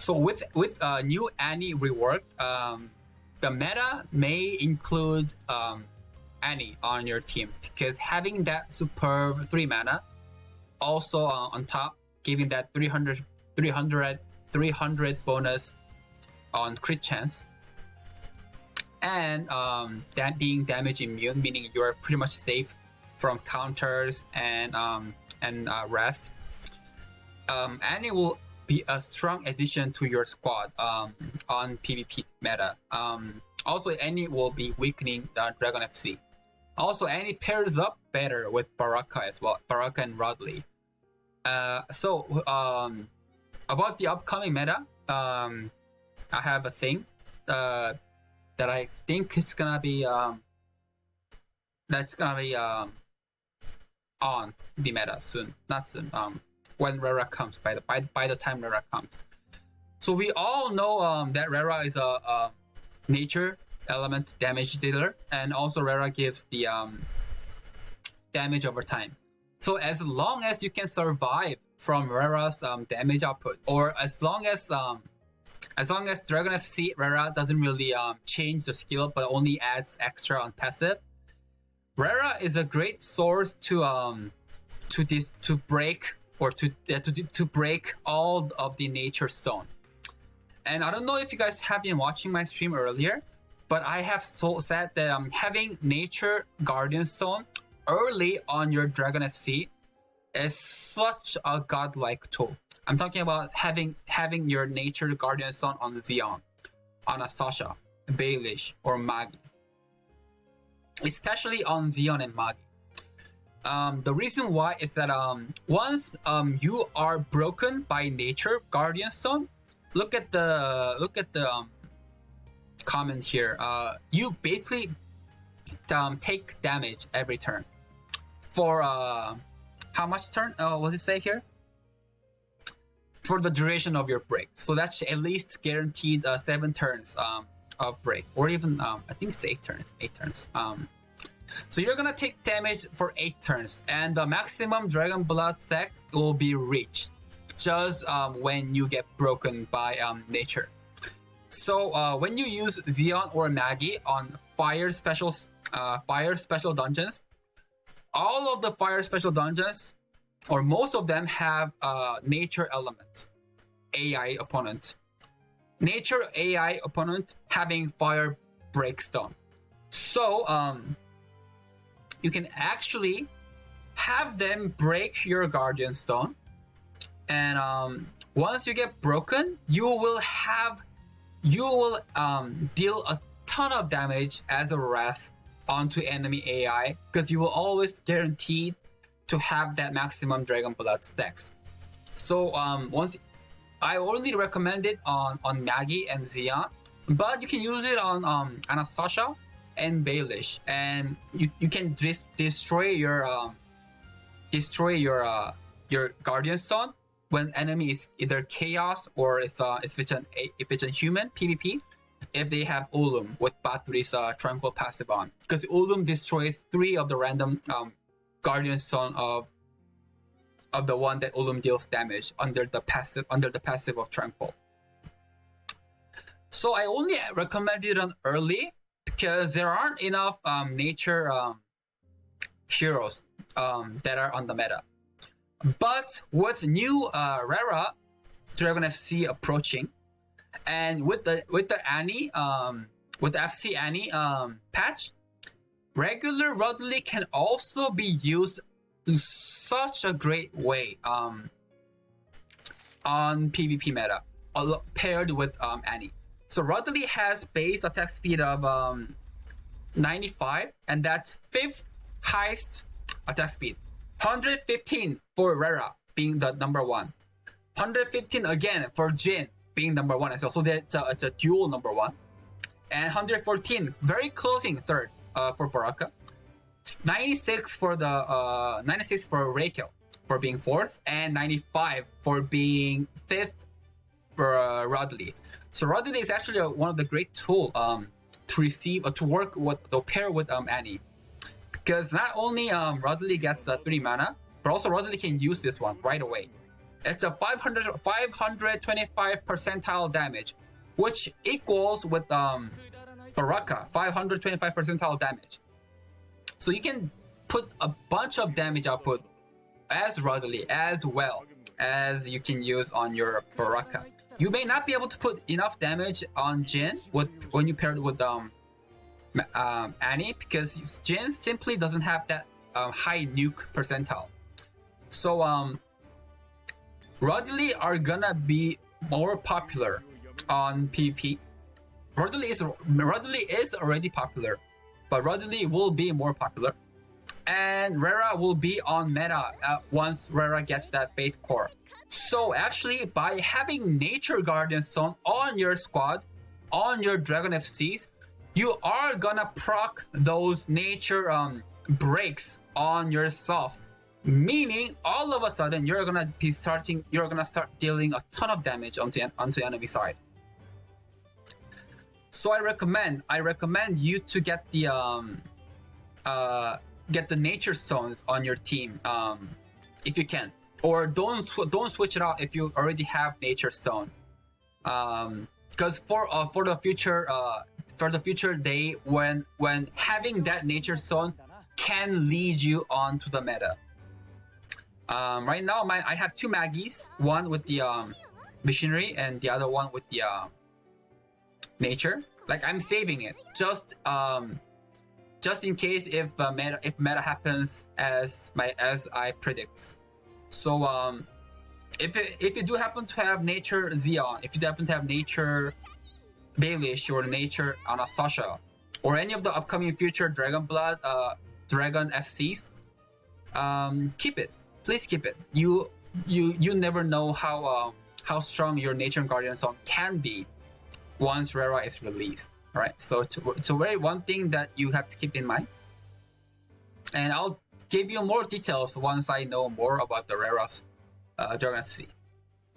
So with new Annie reworked, the meta may include Annie on your team, because having that superb 3 mana, also on top, giving that 300 bonus on crit chance, and that being damage immune, meaning you're pretty much safe from counters and wrath. Annie will be a strong addition to your squad on PvP meta. Also, Annie will be weakening the Dragon FC. Also, Annie pairs up better with Baraka as well, Baraka and Rodley. About the upcoming meta, I have a thing that I think it's gonna be that's gonna be on the meta soon, not soon. When Rara comes, by the time Rara comes. So we all know that Rara is a nature element damage dealer, and also Rara gives the damage over time. So as long as you can survive from Rara's damage output, or as long as Dragon FC Rara doesn't really change the skill but only adds extra on passive, Rara is a great source to break or to break all of the nature stone. And I don't know if you guys have been watching my stream earlier, but I have said that having nature guardian stone early on your Dragon FC is such a godlike tool. I'm talking about having your nature guardian stone on Xeon, on a Sasha, Baelish, or Magi. Especially on Xeon and Magi. The reason why is that once you are broken by nature guardian stone, look at the comment here. You basically take damage every turn for how much turn? What does it say here? For the duration of your break. So that's at least guaranteed 7 turns of break, or even I think it's 8 turns. 8 turns. So you're gonna take damage for 8 turns, and the maximum Dragon Blood stack will be reached just when you get broken by nature. So when you use Xeon or Magi on fire special dungeons, all of the fire special dungeons, or most of them, have nature element AI opponent. Nature AI opponent having fire breakstone. So you can actually have them break your guardian stone, and once you get broken, you will deal a ton of damage as a wrath onto enemy AI, because you will always guaranteed to have that maximum Dragon Blood stacks. So once I only recommend it on Magi and Xeon, but you can use it on Anastasia and Baelish, and you can destroy your guardian stone when enemy is either chaos, or if it's a human PvP, if they have Ulum with Bathory's tranquil passive on, because Ulum destroys 3 of the random guardian stone of the one that Ulum deals damage under the passive of tranquil. So I only recommend it on early, because there aren't enough nature heroes that are on the meta. But with new Rara Dragon FC approaching, and with the Annie with the FC Annie patch, regular Rodley can also be used in such a great way on PvP meta, paired with Annie. So Rodley has base attack speed of 95, and that's 5th highest attack speed. 115 for Rara being the number 1. 115 again for Jin being number 1 as well. So it's a dual number 1. And 114, very closing third for Baraka. 96 for Raquel for being 4th, and 95 for being 5th for Rodley. So Rodley is actually one of the great tool to work with, to pair with Annie, because not only Rodley gets 3 mana, but also Rodley can use this one right away. It's a 525 percentile damage, which equals with Baraka 525 percentile damage. So you can put a bunch of damage output as readily as well as you can use on your Baraka. You may not be able to put enough damage on Jin when you pair it with Annie, because Jin simply doesn't have that high nuke percentile. So Rodley are gonna be more popular on PvP. Rodley is already popular, but Rodley will be more popular. And Rera will be on meta once Rera gets that Fate Core. So actually, by having Nature Guardian Stone on your squad, on your Dragon FCs, you are gonna proc those nature breaks on yourself. Meaning, all of a sudden, you're gonna start dealing a ton of damage onto the enemy side. So I recommend you to get the nature stones on your team if you can, or don't switch it out if you already have nature stone, because for the future day when having that nature stone can lead you on to the meta. Right now I have two Maggies, one with the machinery and the other one with the nature. Like, I'm saving it just in case if meta happens as I predict. So if you do happen to have nature Xeon, if you happen to have nature Baelish or nature Anastasia, or any of the upcoming future Dragon FCs, keep it. Please keep it. You never know how strong your Nature Guardian Song can be once Rera is released. Right? So it's a very one thing that you have to keep in mind. And I'll give you more details once I know more about the Rera's Dragon FC.